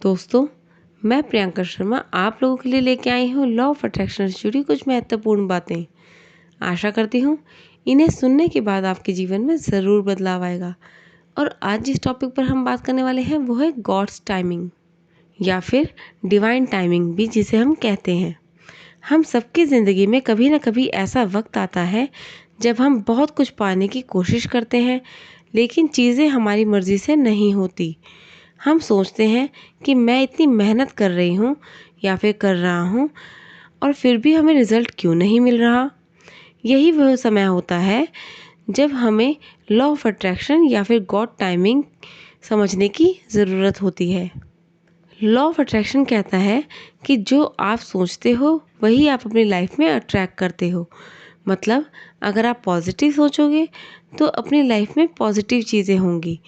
दोस्तों, मैं प्रियंका शर्मा आप लोगों के लिए लेके आई हूँ लॉ ऑफ अट्रैक्शन से जुड़ी कुछ महत्वपूर्ण बातें। आशा करती हूँ इन्हें सुनने के बाद आपके जीवन में ज़रूर बदलाव आएगा। और आज जिस टॉपिक पर हम बात करने वाले हैं वो है गॉड्स टाइमिंग या फिर डिवाइन टाइमिंग भी जिसे हम कहते हैं। हम सबकी ज़िंदगी में कभी ना कभी ऐसा वक्त आता है जब हम बहुत कुछ पाने की कोशिश करते हैं, लेकिन चीज़ें हमारी मर्ज़ी से नहीं होती। हम सोचते हैं कि मैं इतनी मेहनत कर रही हूँ या फिर कर रहा हूँ और फिर भी हमें रिज़ल्ट क्यों नहीं मिल रहा। यही वह समय होता है जब हमें लॉ ऑफ अट्रैक्शन या फिर गॉड टाइमिंग समझने की ज़रूरत होती है। लॉ ऑफ अट्रैक्शन कहता है कि जो आप सोचते हो वही आप अपनी लाइफ में अट्रैक्ट करते हो। मतलब अगर आप पॉजिटिव सोचोगे तो अपनी लाइफ में पॉजिटिव चीज़ें होंगी,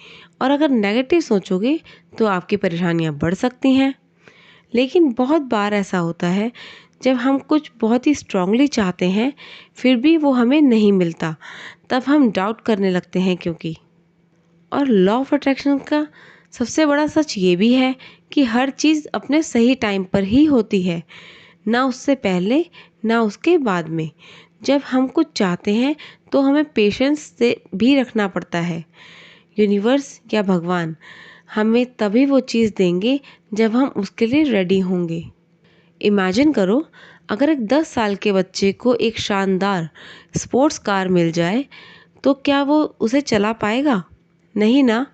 और अगर नेगेटिव सोचोगे तो आपकी परेशानियां बढ़ सकती हैं। लेकिन बहुत बार ऐसा होता है जब हम कुछ बहुत ही स्ट्रांगली चाहते हैं फिर भी वो हमें नहीं मिलता, तब हम डाउट करने लगते हैं और लॉ ऑफ अट्रैक्शन का सबसे बड़ा सच ये भी है कि हर चीज़ अपने सही टाइम पर ही होती है, ना उससे पहले ना उसके बाद में। जब हम कुछ चाहते हैं तो हमें पेशेंस से भी रखना पड़ता है। यूनिवर्स या भगवान हमें तभी वो चीज़ देंगे जब हम उसके लिए रेडी होंगे। इमेजिन करो, अगर एक 10 साल के बच्चे को एक शानदार स्पोर्ट्स कार मिल जाए तो क्या वो उसे चला पाएगा? नहीं ना,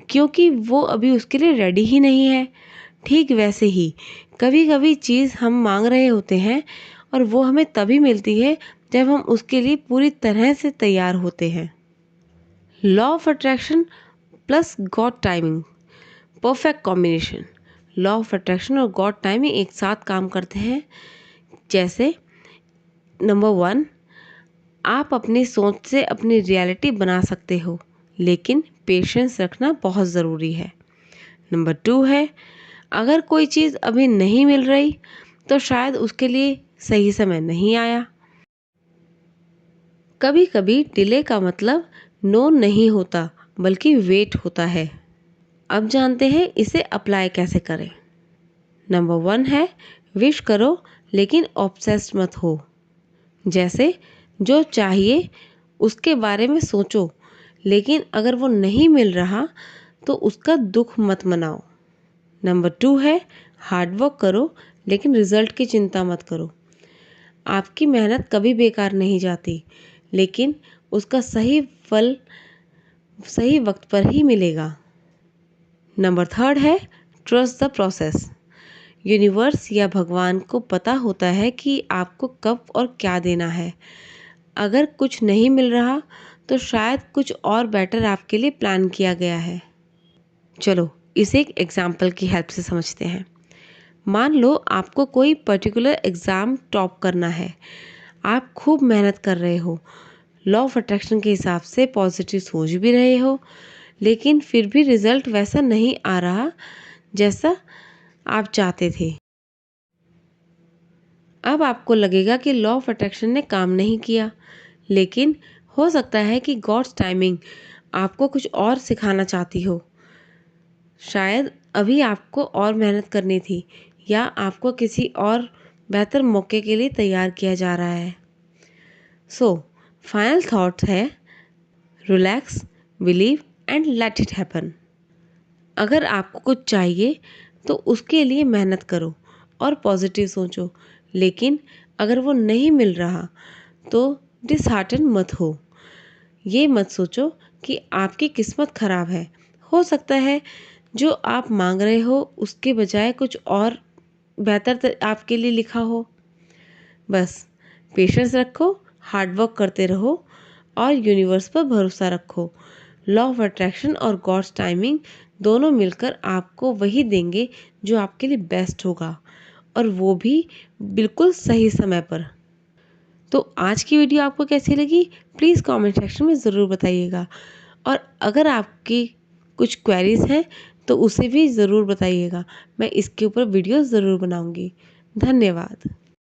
क्योंकि वो अभी उसके लिए रेडी ही नहीं है। ठीक वैसे ही कभी कभी चीज़ हम मांग रहे होते हैं और वो हमें तभी मिलती है जब हम उसके लिए पूरी तरह से तैयार होते हैं। Law of attraction plus God timing, perfect combination. Law of attraction और गॉड टाइमिंग एक साथ काम करते हैं। जैसे नंबर 1, आप अपनी सोच से अपनी रियलिटी बना सकते हो, लेकिन पेशेंस रखना बहुत ज़रूरी है। नंबर 2 है, अगर कोई चीज़ अभी नहीं मिल रही तो शायद उसके लिए सही समय नहीं आया। कभी कभी डिले का मतलब नो नहीं होता बल्कि वेट होता है। अब जानते हैं इसे अप्लाई कैसे करें। नंबर 1 है, विश करो लेकिन ऑब्सेस्ड मत हो। जैसे जो चाहिए उसके बारे में सोचो, लेकिन अगर वो नहीं मिल रहा तो उसका दुख मत मनाओ। नंबर 2 है, हार्ड वर्क करो लेकिन रिजल्ट की चिंता मत करो। आपकी मेहनत कभी बेकार नहीं जाती, लेकिन उसका सही फल सही वक्त पर ही मिलेगा। नंबर 3 है, ट्रस्ट द प्रोसेस। यूनिवर्स या भगवान को पता होता है कि आपको कब और क्या देना है। अगर कुछ नहीं मिल रहा तो शायद कुछ और बेटर आपके लिए प्लान किया गया है। चलो इसे एक एग्जाम्पल की हेल्प से समझते हैं। मान लो आपको कोई पर्टिकुलर एग्ज़ाम टॉप करना है। आप खूब मेहनत कर रहे हो, लॉ ऑफ अट्रैक्शन के हिसाब से पॉजिटिव सोच भी रहे हो, लेकिन फिर भी रिजल्ट वैसा नहीं आ रहा जैसा आप चाहते थे। अब आपको लगेगा कि लॉ ऑफ अट्रैक्शन ने काम नहीं किया, लेकिन हो सकता है कि गॉड्स टाइमिंग आपको कुछ और सिखाना चाहती हो। शायद अभी आपको और मेहनत करनी थी, या आपको किसी और बेहतर मौके के लिए तैयार किया जा रहा है। सो फाइनल थॉट्स है, relax, believe and let it happen. अगर आपको कुछ चाहिए तो उसके लिए मेहनत करो और पॉजिटिव सोचो, लेकिन अगर वो नहीं मिल रहा तो डिसहार्टन मत हो। ये मत सोचो कि आपकी किस्मत खराब है। हो सकता है जो आप मांग रहे हो उसके बजाय कुछ और बेहतर आपके लिए लिखा हो। बस पेशेंस रखो, हार्ड वर्क करते रहो और यूनिवर्स पर भरोसा रखो। लॉ ऑफ अट्रैक्शन और गॉड्स टाइमिंग दोनों मिलकर आपको वही देंगे जो आपके लिए बेस्ट होगा, और वो भी बिल्कुल सही समय पर। तो आज की वीडियो आपको कैसी लगी प्लीज़ कमेंट सेक्शन में ज़रूर बताइएगा, और अगर आपकी कुछ क्वेरीज हैं तो उसे भी ज़रूर बताइएगा। मैं इसके ऊपर वीडियो ज़रूर बनाऊंगी। धन्यवाद।